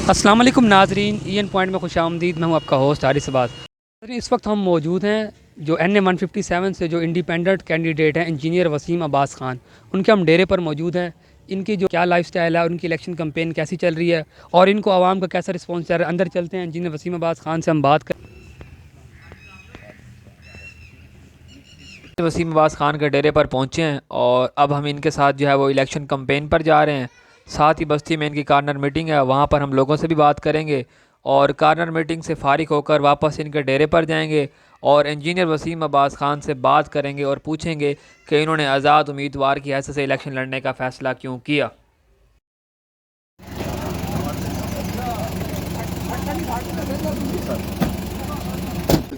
अस्सलाम वालेकुम नाजरीन, ईएन पॉइंट में खुशामदीद। मैं हूं आपका होस्ट आरिस अब्बास। नाज़रीन, इस वक्त हम मौजूद हैं जो NA 157 से जो इंडिपेंडेंट कैंडिडेट हैं इंजीनियर वसीम अब्बास ख़ान, उनके हम डेरे पर मौजूद हैं। इनकी जो क्या लाइफ स्टाइल है, उनकी इलेक्शन कैंपेन कैसी चल रही है और इनको आवाम का कैसा रिस्पॉन्स चल रहा है, अंदर चलते हैं। इंजीनियर वसीम अब्बास ख़ान से हम बात करें। वसीम अब्बास ख़ान के डेरे पर पहुँचे हैं और अब हम इनके साथ जो है वो इलेक्शन कैंपेन पर जा रहे हैं। साथ ही बस्ती में इनकी कार्नर मीटिंग है, वहाँ पर हम लोगों से भी बात करेंगे और कार्नर मीटिंग से फ़ारिग होकर वापस इनके डेरे पर जाएंगे और इंजीनियर वसीम अब्बास ख़ान से बात करेंगे और पूछेंगे कि इन्होंने आज़ाद उम्मीदवार की हैसियत से इलेक्शन लड़ने का फ़ैसला क्यों किया।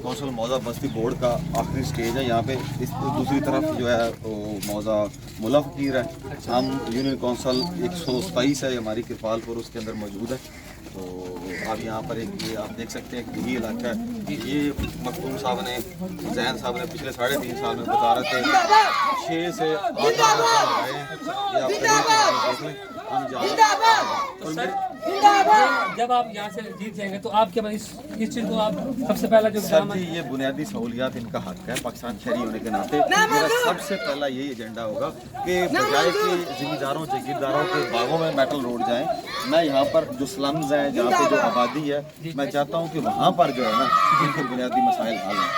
कौंसल मौजा बस्ती बोर्ड का आखिरी स्टेज है। यहाँ पे इस दूसरी तरफ जो है वो मौजा मुला फकीर है। हम यूनियन कौंसल 127 है हमारी किरपालपुर, उसके अंदर मौजूद है। तो आप यहाँ पर एक ये आप देख सकते हैं कि यही इलाका है कि ये मखदूम साहब ने जैन साहब ने पिछले 3.5 साल में बता रहे थे 6 से 8 साल लगाए हैं। ये आप देख लें, हम जा जब आप यहाँ से जीत जाएंगे तो आप क्या इस चीज़ को आप सबसे पहला जो सर जी ये बुनियादी सहूलियात इनका हक है पाकिस्तान शहरी होने के नाते। मेरा सबसे पहला यही एजेंडा होगा कि बजाय कि जिम्मेदारों जागीरदारों के बागों में मेटल रोड जाएं, मैं यहाँ पर जो स्लम्स हैं जहाँ पे जो आबादी है, मैं चाहता हूँ कि वहाँ पर जो है ना इनके बुनियादी मसाइल हल हैं।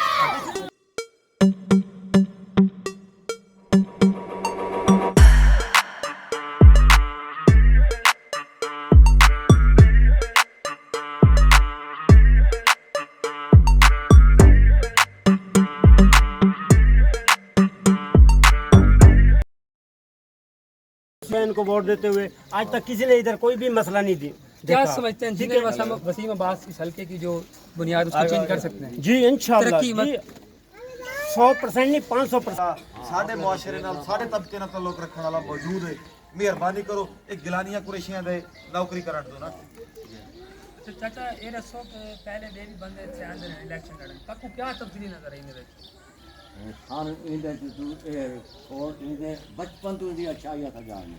इनको वोट देते हुए आज तक किसी ने इधर कोई भी मसला नहीं दी। क्या समझते हैं इंजीनियर वसीम अब्बास इस हल्के की जो बुनियाद उसको चेंज कर सकते हैं? जी इंशाल्लाह 100% नहीं 500%। साढ़े मुआशरे नाल साढ़े तबके नाल ताल्लुक रखने वाला मौजूद है। मेहरबानी करो एक गिलानियां कुरैशियां दे नौकरी करन दो ना। चाचा ये रसो के पहले दे भी बंदे से अंदर इलेक्शन लड़न ताकू क्या तब्दीली नजर आई मेरे हाँ इधर तू और इधर बचपन तो इधर अच्छा या था जाने।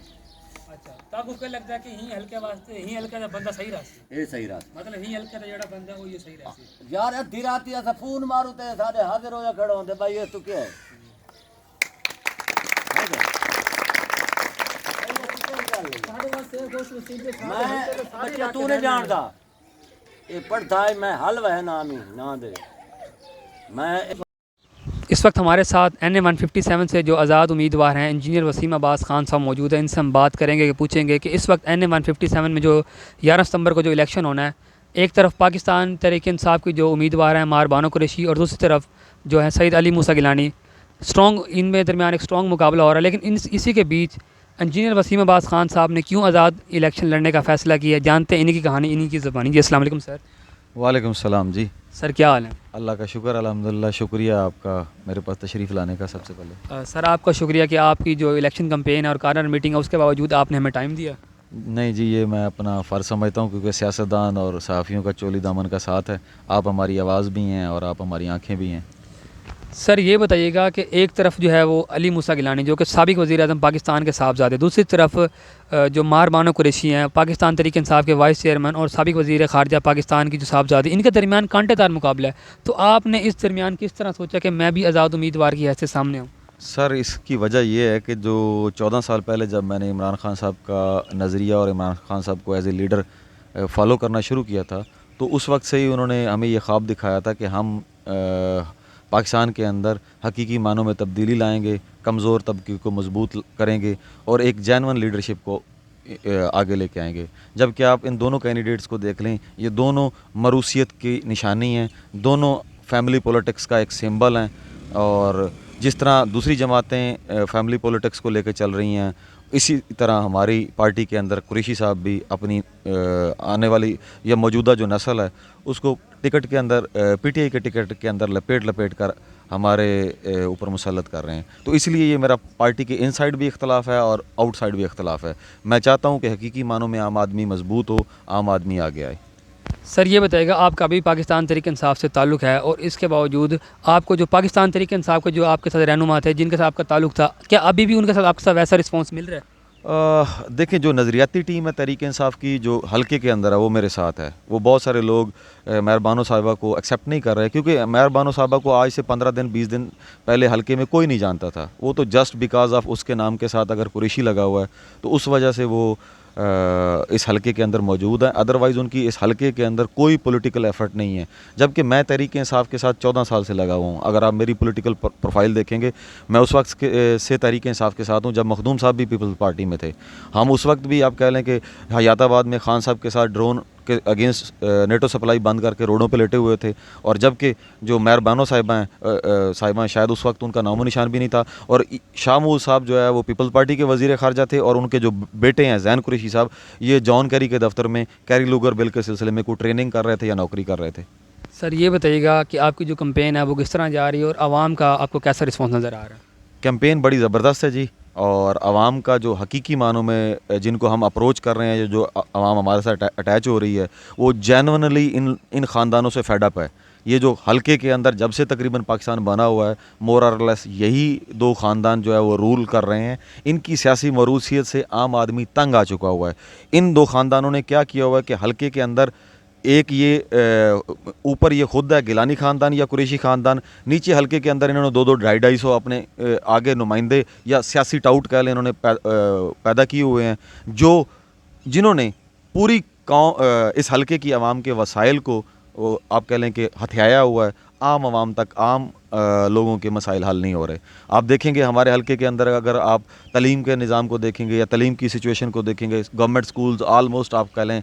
अच्छा ताकू क्या लगता है कि ही हल्के वास्ते ही हल्के का बंदा सही रास्ते ये सही रास्ता मतलब ही हल्के का जेड़ा बंदा वो ये सही रास्ते यार अद्धी रात ऐसा फोन मारू ते सारे हाजिर हो जा खड़े होंदे भाई ये तू क्या है मैं बच्चा तू नहीं जानता ये पढ़ता है मैं हलवा है नाम ही ना दे मैं। इस वक्त हमारे साथ NA 157 से जो आज़ाद उम्मीदवार हैं इंजीनियर वसीम अब्बास ख़ान साहब मौजूद हैं। इनसे हम बात करेंगे कि पूछेंगे कि इस वक्त NA 157 में जो 11 सितंबर को जो इलेक्शन होना है, एक तरफ पाकिस्तान तहरीक इंसाफ की जो उम्मीदवार हैं मार बानो कुरैशी और दूसरी तरफ जो है सईद अली मूसा गिलानी, स्ट्रॉन्ग इनमें दरमियान एक स्ट्रॉन्ग मुकाबला हो रहा है। लेकिन इसी के बीच इंजीनियर वसीम अब्बास ख़ान साहब ने क्यों आज़ाद इलेक्शन लड़ने का फ़ैसला किया, जानते हैं इन्हीं की कहानी इन्हीं की ज़बानी। जी अस्सलाम वालेकुम सर। वालेकुम सलाम जी। सर क्या हाल है? अल्लाह का शुक्र अल्हम्दुलिल्लाह। शुक्रिया आपका मेरे पास तशरीफ़ लाने का। सबसे पहले सर आपका शुक्रिया कि आपकी जो इलेक्शन कैंपेन है और कार्नर मीटिंग है उसके बावजूद आपने हमें टाइम दिया। नहीं जी, ये मैं अपना फ़र्ज़ समझता हूँ क्योंकि सियासतदान और सहाफ़ियों का चोली दामन का साथ है। आप हमारी आवाज़ भी हैं और आप हमारी आँखें भी हैं। सर ये बताइएगा कि एक तरफ जो है वो अली मूसा गिलानी जो कि साबिक़ वज़ीर-ए-आज़म पाकिस्तान के साहबज़ादे, दूसरी तरफ जो मार बानो कुरैशी हैं पाकिस्तान तहरीक इंसाफ के वाइस चेयरमैन और साबिक़ वज़ीर ख़ारिजा पाकिस्तान की जो साहबज़ादी, इनके दरमियान कांटेदार मुकाबला है। तो आपने इस दरमियान किस तरह सोचा कि मैं भी आज़ाद उम्मीदवार की हैसियत सामने हूँ? सर इसकी वजह यह है कि जो 14 साल पहले जब मैंने इमरान खान साहब का नज़रिया और इमरान खान साहब को एज़ ए लीडर फॉलो करना शुरू किया था, तो उस वक्त से ही उन्होंने हमें ये ख्वाब दिखाया था कि हम पाकिस्तान के अंदर हकीकी मानों में तब्दीली लाएंगे, कमज़ोर तबके को मजबूत करेंगे और एक जेन्युइन लीडरशिप को आगे लेके आएंगे। जबकि आप इन दोनों कैंडिडेट्स को देख लें, ये दोनों मरूसियत की निशानी हैं, दोनों फैमिली पॉलिटिक्स का एक सिंबल हैं। और जिस तरह दूसरी जमातें फैमिली पॉलिटिक्स को लेकर चल रही हैं, इसी तरह हमारी पार्टी के अंदर कुरैशी साहब भी अपनी आने वाली या मौजूदा जो नस्ल है उसको टिकट के अंदर PTI के टिकट के अंदर लपेट कर हमारे ऊपर मुसल्लत कर रहे हैं। तो इसलिए ये मेरा पार्टी के इनसाइड भी इख्तलाफ है और आउटसाइड भी इख्तलाफ है। मैं चाहता हूँ कि हकीकी मानों में आम आदमी मजबूत हो, आम आदमी आगे आए। सर ये बताइएगा आपका भी पाकिस्तान तहरीक इंसाफ से ताल्लुक़ है और इसके बावजूद आपको जो पाकिस्तान तहरीक इंसाफ के जो आपके साथ रहनुमा थे जिनके साथ आपका ताल्लुक़ था, क्या अभी भी उनके साथ आपके साथ वैसा रिस्पॉन्स मिल रहा है? देखें, जो नज़रियाती टीम है तहरीक इंसाफ की, जो हलके के अंदर है, वो मेरे साथ है। वो बहुत सारे लोग मेहर बानो साहिबा को एक्सेप्ट नहीं कर रहे, क्योंकि मेहर बानो साहिबा को आज से 15 दिन 20 दिन पहले हलके में कोई नहीं जानता था। वो तो जस्ट बिकॉज ऑफ उसके नाम के साथ अगर कुरैशी लगा हुआ है तो उस वजह से वो इस हलके के अंदर मौजूद है। अदरवाइज़ उनकी इस हलके के अंदर कोई पॉलिटिकल एफर्ट नहीं है। जबकि मैं तहरीक इंसाफ के साथ 14 साल से लगा हुआ हूँ। अगर आप मेरी पॉलिटिकल प्रोफाइल देखेंगे, मैं उस वक्त से तहरीक इंसाफ के साथ हूँ जब मखदूम साहब भी पीपल्स पार्टी में थे। हम उस वक्त भी आप कह लें कि हयाताबाद में खान साहब के साथ ड्रोन के अगेंस्ट नेटो सप्लाई बंद करके रोडों पे लेटे हुए थे। और जबकि जो मेहर बानो साहिबा शायद उस वक्त उनका नामो निशान भी नहीं था। और शाह महमूद साहब जो है वो पीपल्स पार्टी के वज़ीर ख़ारजा थे, और उनके जो बेटे हैं जैन कुरैशी साहब, ये जॉन कैरी के दफ्तर में कैरी लूगर बिल के सिलसिले में कोई ट्रेनिंग कर रहे थे या नौकरी कर रहे थे। सर ये बताइएगा कि आपकी जो कैंपेन है वो किस तरह जा रही है और आवाम का आपको कैसा रिस्पॉन्स नज़र आ रहा है? कैंपेन बड़ी ज़बरदस्त है जी, और आवाम का जो हकीकी मानों में जिनको हम अप्रोच कर रहे हैं, जो आवाम हमारे साथ अटैच हो रही है, वो जेन्युइनली इन ख़ानदानों से फेडअप है। ये जो हलके के अंदर जब से तकरीबन पाकिस्तान बना हुआ है, मोर और लेस यही दो ख़ानदान जो है वो रूल कर रहे हैं। इनकी सियासी मरूसियत से आम आदमी तंग आ चुका हुआ है। इन दो ख़ानदानों ने क्या किया हुआ है कि हलके के अंदर एक ये ऊपर ये खुद है गिलानी ख़ानदान या कुरैशी ख़ानदान, नीचे हलके के अंदर इन्होंने 2-2, 250 अपने आगे नुमाइंदे या सियासी टाउट कह लें इन्होंने पैदा किए हुए हैं, जिन्होंने पूरी इस हलके की आवाम के वसाइल को आप कह लें कि हथियाया हुआ है। आम आवाम तक, आम लोगों के मसाइल हल नहीं हो रहे। आप देखेंगे हमारे हलके के अंदर अगर आप तलीम के निज़ाम को देखेंगे या तलीम की सिचुएशन को देखेंगे, गवर्नमेंट स्कूल्स आलमोस्ट आप कह लें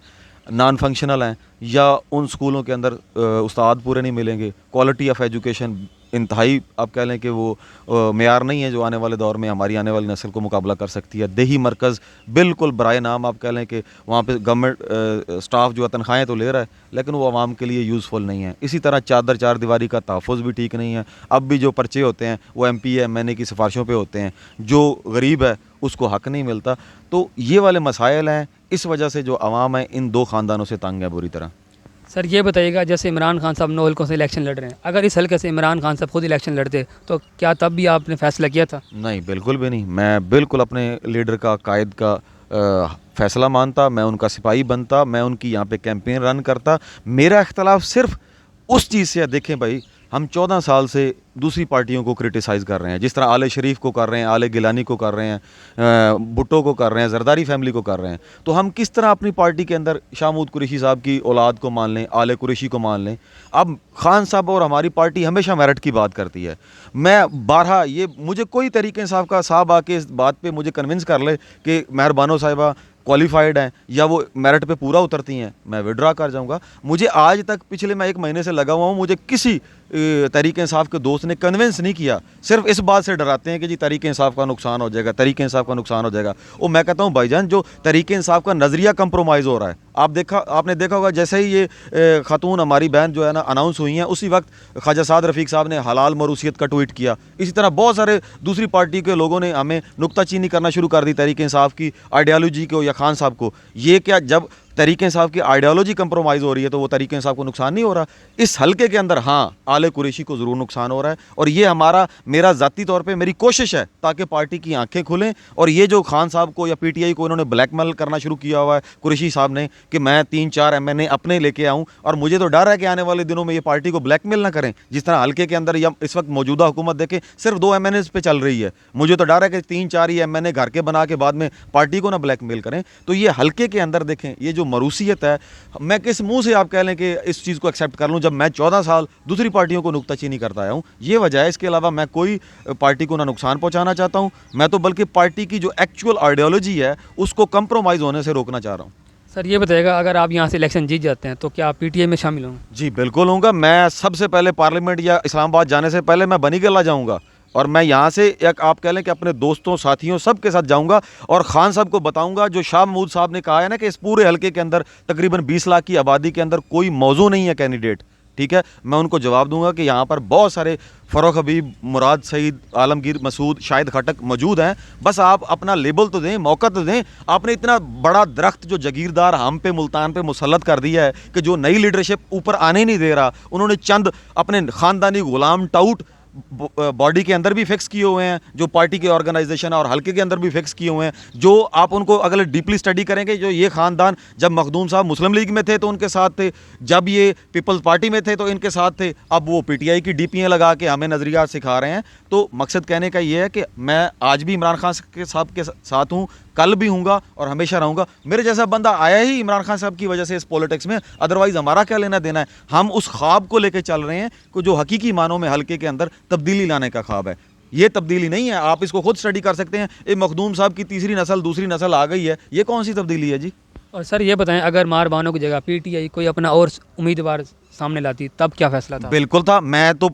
नॉन फंक्शनल हैं, या उन स्कूलों के अंदर उस्ताद पूरे नहीं मिलेंगे। क्वालिटी ऑफ एजुकेशन इंतहाई आप कह लें कि वो मेयार नहीं है जो आने वाले दौर में हमारी आने वाली नस्ल को मुकाबला कर सकती है। देही मरकज़ बिल्कुल बराए नाम आप कह लें कि वहाँ पे गवर्नमेंट स्टाफ जो है तनख्वाहें तो ले रहा है, लेकिन वो आवाम के लिए यूज़फुल नहीं है। इसी तरह चादर चार दीवारी का तहफ़्फ़ुज़ भी ठीक नहीं है। अब भी जो पर्चे होते हैं वो MP MNA की सिफारिशों पर होते हैं, जो गरीब है उसको हक़ नहीं मिलता। तो ये वाले मसाइल हैं, इस वजह से जो आवाम है इन दो ख़ानदानों से तंग है बुरी तरह। सर ये बताइएगा, जैसे इमरान खान साहब 9 हल्कों से इलेक्शन लड़ रहे हैं, अगर इस हल्के से इमरान खान साहब खुद इलेक्शन लड़ते तो क्या तब भी आपने फैसला किया था? नहीं, बिल्कुल भी नहीं। मैं बिल्कुल अपने लीडर का, कायद का फ़ैसला मानता, मैं उनका सिपाही बनता, मैं उनकी यहाँ पे कैंपेन रन करता। मेरा इख्तलाफ सिर्फ उस चीज़ से है। देखें भाई, हम 14 साल से दूसरी पार्टियों को क्रिटिसाइज़ कर रहे हैं, जिस तरह आले शरीफ को कर रहे हैं, आले गिलानी को कर रहे हैं, भुट्टो को कर रहे हैं, जरदारी फैमिली को कर रहे हैं। तो हम किस तरह अपनी पार्टी के अंदर शाह महमूद कुरैशी साहब की औलाद को मान लें, आले कुरैशी को मान लें? अब खान साहब और हमारी पार्टी हमेशा मेरिट की बात करती है। मैं बारहा ये मुझे कोई तरीके साहब आके इस बात पे मुझे कन्विंस कर ले कि मेहर बानो साहिबा क्वालिफाइड हैं या वो मेरिट पे पूरा उतरती हैं, मैं विड्रा कर जाऊंगा। मुझे आज तक पिछले मैं 1 महीने से लगा हुआ हूँ, मुझे किसी तहरीक इंसाफ के दोस्त ने कन्विंस नहीं किया। सिर्फ इस बात से डराते हैं कि जी तहरीक इंसाफ का नुकसान हो जाएगा, तहरीक इंसाफ का नुकसान हो जाएगा। और मैं कहता हूँ भाईजान, जो तहरीक इंसाफ का नज़रिया कंप्रोमाइज़ हो रहा है, आपने देखा होगा जैसे ही ये खातून हमारी बहन जो है ना अनाउंस हुई हैं, उसी वक्त ख्वाजा साद रफ़ीक साहब ने हलाल मरूसियत का ट्वीट किया। इसी तरह बहुत सारे दूसरी पार्टी के लोगों ने हमें नुक्ताचीनी करना शुरू कर दी तहरीक इंसाफ की आइडियालॉजी को या खान साहब को। ये क्या, जब तहरीक इंसाफ की आइडियालॉजी कंप्रोमाइज़ हो रही है तो वो तहरीक इंसाफ को नुकसान नहीं हो रहा? इस हलके के अंदर हाँ, आले कुरैशी को ज़रूर नुकसान हो रहा है। और ये मेरा ज़ाती तौर पे मेरी कोशिश है ताकि पार्टी की आंखें खुलें। और ये जो खान साहब को या PTI को इन्होंने ब्लैकमेल करना शुरू किया हुआ है कुरैशी साहब ने कि मैं 3-4 MNA अपने लेके आऊँ, और मुझे तो डर है कि आने वाले दिनों में ये पार्टी को ब्लैकमेल ना करें। जिस तरह हलके के अंदर या इस वक्त मौजूदा हुकूमत देखें सिर्फ 2 MNAs पे चल रही है, मुझे तो डर है कि 3-4 ही MNA घर के बना के बाद में पार्टी को ना ब्लैकमेल करें। तो ये हलके के अंदर देखें, ये जो मरूसियत है, मैं किस मुंह से आप कह लें कि इस चीज़ को एक्सेप्ट कर लूं जब मैं 14 साल दूसरी पार्टियों को नुक्ताचीनी करता आया हूं। ये वजह है। इसके अलावा मैं कोई पार्टी को ना नुकसान पहुंचाना चाहता हूं, मैं तो बल्कि पार्टी की जो एक्चुअल आइडियोलॉजी है उसको कंप्रोमाइज़ होने से रोकना चाह रहा हूं। सर ये बताइएगा, अगर आप यहाँ से इलेक्शन जीत जाते हैं तो क्या आप PTI में शामिल होंगे? जी बिल्कुल होऊंगा। मैं सबसे पहले पार्लियामेंट या इस्लामाबाद जाने से पहले मैं बनी गला जाऊँगा, और मैं यहाँ से एक आप कह लें कि अपने दोस्तों, साथियों, सब के साथ जाऊँगा और ख़ान साहब को बताऊँगा जो शाह महमूद साहब ने कहा है ना कि इस पूरे हलके के अंदर तकरीबन 20 लाख की आबादी के अंदर कोई मौजू नहीं है कैंडिडेट। ठीक है, मैं उनको जवाब दूंगा कि यहाँ पर बहुत सारे फ़रोख हबीब, मुराद सईद, आलमगीर मसूद, शाहिद खटक मौजूद हैं। बस आप अपना लेबल तो दें, मौका तो दें। आपने इतना बड़ा दरख्त जो जगीरदार हम पे, मुल्तान पे मुसल्लत कर दिया है कि जो नई लीडरशिप ऊपर आने ही नहीं दे रहा। उन्होंने चंद अपने ख़ानदानी ग़ुलाम टाउट बॉडी के अंदर भी फिक्स किए हुए हैं, जो पार्टी के ऑर्गेनाइजेशन और हल्के के अंदर भी फिक्स किए हुए हैं, जो आप उनको अगर डीपली स्टडी करेंगे, जो ये ख़ानदान जब मखदूम साहब मुस्लिम लीग में थे तो उनके साथ थे, जब ये पीपल्स पार्टी में थे तो इनके साथ थे, अब वो पीटीआई की डीपीएं लगा के हमें नज़रिया सिखा रहे हैं। तो मकसद कहने का ये है कि मैं आज भी इमरान खान के साथ हूँ, कल भी हूँगा और हमेशा रहूँगा। मेरे जैसा बंदा आया ही इमरान खान साहब की वजह से इस पॉलिटिक्स में, अदरवाइज़ हमारा क्या लेना देना है। हम उस ख्वाब को लेके चल रहे हैं कि जो हकीकी मानों में हल्के के अंदर तब्दीली लाने का ख्वाब है। ये तब्दीली नहीं है, आप इसको खुद स्टडी कर सकते हैं। ये मखदूम साहब की तीसरी नस्ल दूसरी नस्ल आ गई है, ये कौन सी तब्दीली है जी? और सर ये बताएं, अगर मारबानों की जगह पीटीआई कोई अपना और उम्मीदवार सामने लाती तब क्या फैसला था? बिल्कुल था, मैं तो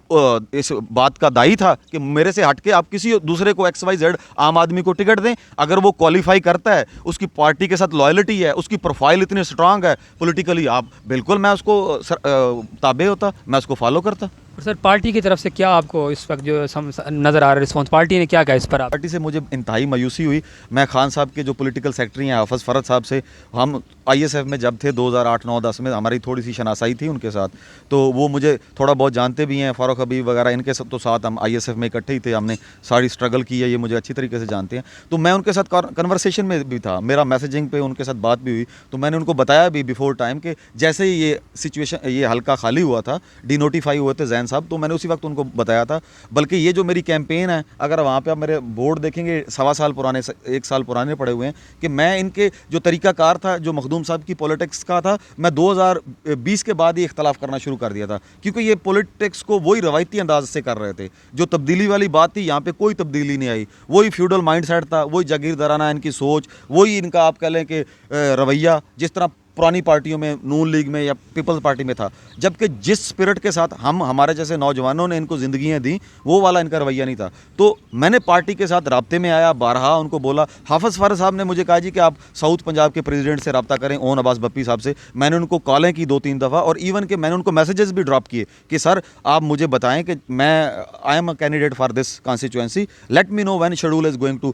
इस बात का दायी था कि मेरे से हटके आप किसी दूसरे को XYZ आम आदमी को टिकट दें। अगर वो क्वालिफाई करता है, उसकी पार्टी के साथ लॉयल्टी है, उसकी प्रोफाइल इतनी स्ट्रांग है पॉलिटिकली, आप बिल्कुल मैं उसको ताबे होता, मैं उसको फॉलो करता। और सर पार्टी की तरफ से क्या आपको इस वक्त जो नज़र आ रहा है रिस्पॉन्स, पार्टी ने क्या कहा इस पर? आप पार्टी से मुझे इंतहाई मायूसी हुई। मैं खान साहब के जो पॉलिटिकल सेक्रेटरी हैं हाफिज़ फ़रद साहब से, हम ISF में जब थे 2008-9-10 में हमारी थोड़ी सी शनासाई थी उनके साथ, तो वो मुझे थोड़ा बहुत जानते भी हैं। फ़ारूक हबीब वगैरह इनके तो साथ हम ISF में इकट्ठे ही थे, हमने सारी स्ट्रगल की है, ये मुझे अच्छी तरीके से जानते हैं। तो मैं उनके साथ कन्वर्सेशन में भी था, मेरा मैसेजिंग पे उनके साथ बात भी हुई। तो मैंने उनको बताया भी बिफोर टाइम कि जैसे ही ये सिचुएशन, ये हल्का खाली हुआ था, डिनोटिफाई हुए थे जैन साहब, तो मैंने उसी वक्त उनको बताया था। बल्कि ये जो मेरी कैंपेन है, अगर वहाँ पे आप मेरे बोर्ड देखेंगे 1.25 साल पुराने, 1 साल पुराने पड़े हुए हैं, कि मैं इनके जो तरीक़ाकार था, जो मखदूम साहब की पॉलिटिक्स का था, मैं 2020 के बाद ही इख्तलाफ करना शुरू कर दिया था। क्योंकि ये पॉलिटिक्स को वही रवायती अंदाज से कर रहे थे। जो तब्दीली वाली बात थी, यहाँ पे कोई तब्दीली नहीं आई। वही फ्यूडल माइंडसेट था, वही जागीरदाराना इनकी सोच, वही इनका आप कह लें कि रवैया जिस तरह पुरानी पार्टियों में, नून लीग में या पीपल्स पार्टी में था। जबकि जिस स्पिरिट के साथ हमारे जैसे नौजवानों ने इनको ज़िंदगियाँ दी, वो वाला इनका रवैया नहीं था। तो मैंने पार्टी के साथ राब्ते में आया, बारहा उनको बोला। हाफिज़ फ़रद साहब ने मुझे कहा जी कि आप साउथ पंजाब के प्रेसिडेंट से रब्ता करें, ओन अब्बास बप्पी साहब से। मैंने उनको कॉलें की 2-3 दफ़ा, और इवन कि मैंने उनको मैसेजेस भी ड्रॉप किए कि सर आप मुझे बताएं कि मैं I am a candidate for this constituency, let me know when schedule is going to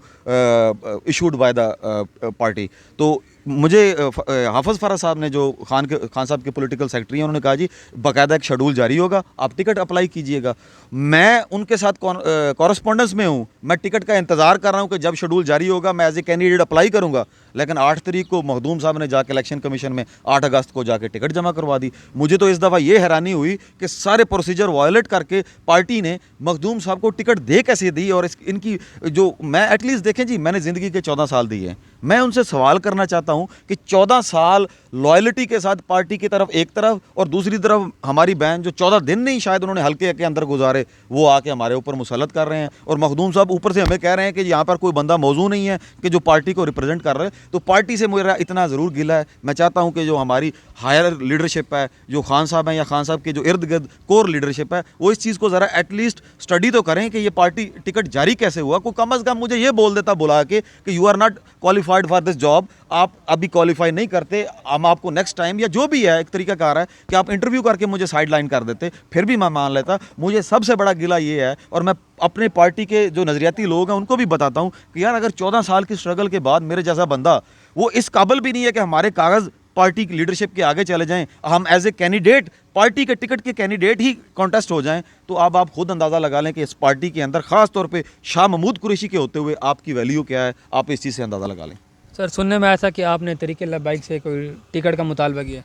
issued by the party. तो मुझे हाफिज़ फ़रद साहब ने, जो खान साहब के पॉलिटिकल सेक्रेटरी हैं, उन्होंने कहा जी बाकायदा एक शेड्यूल जारी होगा, आप टिकट अप्लाई कीजिएगा। मैं उनके साथ कॉरस्पॉन्डेंस में हूँ, मैं टिकट का इंतज़ार कर रहा हूँ कि जब शेड्यूल जारी होगा मैं एज ए कैंडिडेट अप्लाई करूँगा। लेकिन 8 तारीख को मखदूम साहब ने जाके इलेक्शन कमीशन में 8 अगस्त को जाके टिकट जमा करवा दी। मुझे तो इस दफ़ा ये हैरानी हुई कि सारे प्रोसीजर वायलेट करके पार्टी ने मखदूम साहब को टिकट दे कैसे दी। और इनकी जो, मैं एटलीस्ट देखें जी, मैंने ज़िंदगी के 14 साल दिए हैं। मैं उनसे सवाल करना चाहता हूं कि 14 साल लॉयल्टी के साथ पार्टी की तरफ एक तरफ, और दूसरी तरफ हमारी बहन जो 14 दिन नहीं शायद उन्होंने हल्के के अंदर गुजारे, वो आके हमारे ऊपर मुसल्लत कर रहे हैं। और मखदूम साहब ऊपर से हमें कह रहे हैं कि यहाँ पर कोई बंदा मौजूद नहीं है कि जो पार्टी को रिप्रेजेंट कर रहे हैं। तो पार्टी से मेरा इतना ज़रूर गिला है। मैं चाहता हूँ कि जो हमारी हायर लीडरशिप है, जो खान साहब हैं या खान साहब के जो इर्द गिर्द कोर लीडरशिप है, वो इस चीज़ को ज़रा एटलीस्ट स्टडी तो करें कि ये पार्टी टिकट जारी कैसे हुआ। कोई कम अज़ कम मुझे ये बोल देता बुला के कि you are not qualified for this job, आप अभी क्वालिफाई नहीं करते, हम आपको नेक्स्ट टाइम, या जो भी है एक तरीका कार है कि आप इंटरव्यू करके मुझे साइड लाइन कर देते, फिर भी मैं मान लेता। मुझे सबसे बड़ा गिला ये है, और मैं अपने पार्टी के जो नज़रियाती लोग हैं उनको भी बताता हूँ कि यार अगर 14 साल की स्ट्रगल के बाद मेरे जैसा बंदा, वो इस काबिल भी नहीं है कि हमारे कागज़ पार्टी की लीडरशिप के आगे चले जाएं, हम एज ए कैंडिडेट, पार्टी के टिकट के कैंडिडेट ही कॉन्टेस्ट हो जाएं, तो अब आप खुद अंदाज़ा लगा लें कि इस पार्टी के अंदर ख़ास तौर पे शाह महमूद कुरैशी के होते हुए आपकी वैल्यू क्या है। आप इस चीज़ से अंदाज़ा लगा लें। सर सुनने में ऐसा कि आपने तरीके लब्बाइक से कोई टिकट का मुतालबा किया?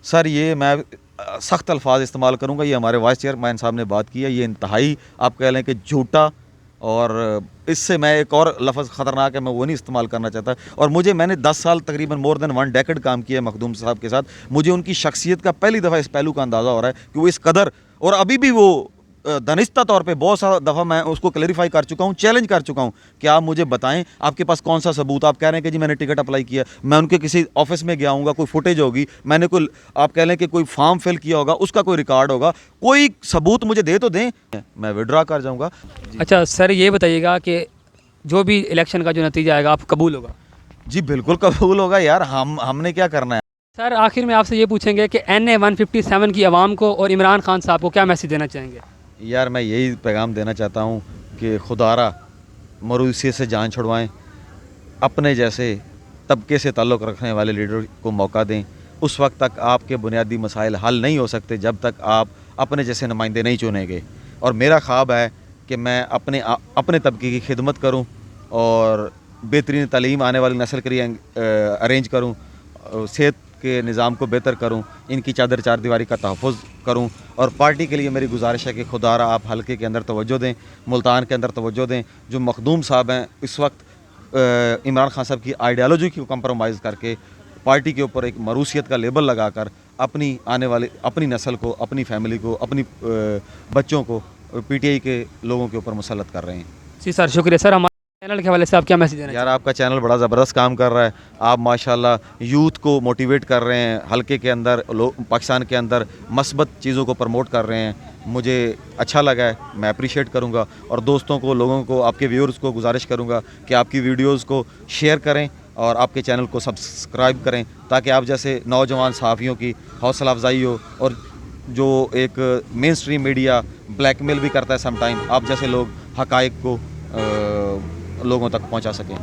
सर ये मैं सख्त अल्फाज इस्तेमाल करूँगा, ये हमारे वाइस चेयरमैन साहब ने बात की है, ये इंतहाई आप कह लें कि झूठा, और इससे मैं एक और लफ्ज़ ख़तरनाक है, मैं वो नहीं इस्तेमाल करना चाहता। और मैंने 10 साल तकरीबन मोर देन 1 डेकेड काम किया है मखदूम साहब के साथ। मुझे उनकी शख्सियत का पहली दफ़ा इस पहलू का अंदाज़ा हो रहा है कि वो इस कदर, और अभी भी वो दानिस्ता तौर पे बहुत सारा दफ़ा मैं उसको क्लैरिफाई कर चुका हूँ, चैलेंज कर चुका हूँ कि आप मुझे बताएं आपके पास कौन सा सबूत। आप कह रहे हैं कि जी मैंने टिकट अप्लाई किया, मैं उनके किसी ऑफिस में गया हूँगा, कोई फुटेज होगी, मैंने कोई आप कह लें कि कोई फॉर्म फिल किया होगा, उसका कोई रिकॉर्ड होगा, कोई सबूत मुझे दे तो दें, मैं विड्रा कर जाऊँगा। अच्छा सर ये बताइएगा कि जो भी इलेक्शन का जो नतीजा आएगा आप कबूल होगा? जी बिल्कुल कबूल होगा यार, हमने क्या करना है। सर आखिर में आपसे ये पूछेंगे कि NA 157 की आवाम को और इमरान खान साहब को क्या मैसेज देना चाहेंगे? यार मैं यही पैगाम देना चाहता हूँ कि खुदारा मरूसी से जान छुड़वाएं, अपने जैसे तबके से ताल्लुक़ रखने वाले लीडर को मौका दें। उस वक्त तक आपके बुनियादी मसाइल हल नहीं हो सकते जब तक आप अपने जैसे नुमाइंदे नहीं चुनेंगे। और मेरा ख्वाब है कि मैं अपने तबके की खिदमत करूँ और बेहतरीन तालीम आने वाली नस्ल के लिए अरेंज करूँ, सेहत के निज़ाम को बेहतर करूँ, इनकी चादर चार दीवारी का तहफ़्फ़ुज़ करूँ। और पार्टी के लिए मेरी गुजारिश है कि खुदारा आप हल्के के अंदर तवज्जो दें, मुल्तान के अंदर तवज्जो दें। जो मखदूम साहब हैं इस वक्त इमरान खान साहब की आइडियालॉजी को कंप्रोमाइज़ करके पार्टी के ऊपर एक मरूसियत का लेबल लगाकर अपनी आने वाली अपनी नस्ल को, अपनी फैमिली को, अपनी बच्चों को पीटीआई के लोगों के ऊपर मुसल्लत कर रहे हैं। जी सर, शुक्रिया सर। हमारे चैनल के हवाले से आप क्या मैसेज देना यार आपका चैनल बड़ा ज़बरदस्त काम कर रहा है। आप माशाल्लाह यूथ को मोटिवेट कर रहे हैं, हल्के के अंदर पाकिस्तान के अंदर मस्बत चीज़ों को प्रमोट कर रहे हैं। मुझे अच्छा लगा है, मैं अप्रिशिएट करूँगा। और दोस्तों को, लोगों को, आपके व्यूअर्स को गुजारिश करूँगा कि आपकी वीडियोज़ को शेयर करें और आपके चैनल को सब्सक्राइब करें, ताकि आप जैसे नौजवान सहाफ़ियों की हौसला अफजाई हो। और जो एक मेन स्ट्रीम मीडिया ब्लैकमेल भी करता है समटाइम, आप जैसे लोग हक़ाइक़ को लोगों तक पहुंचा सकें।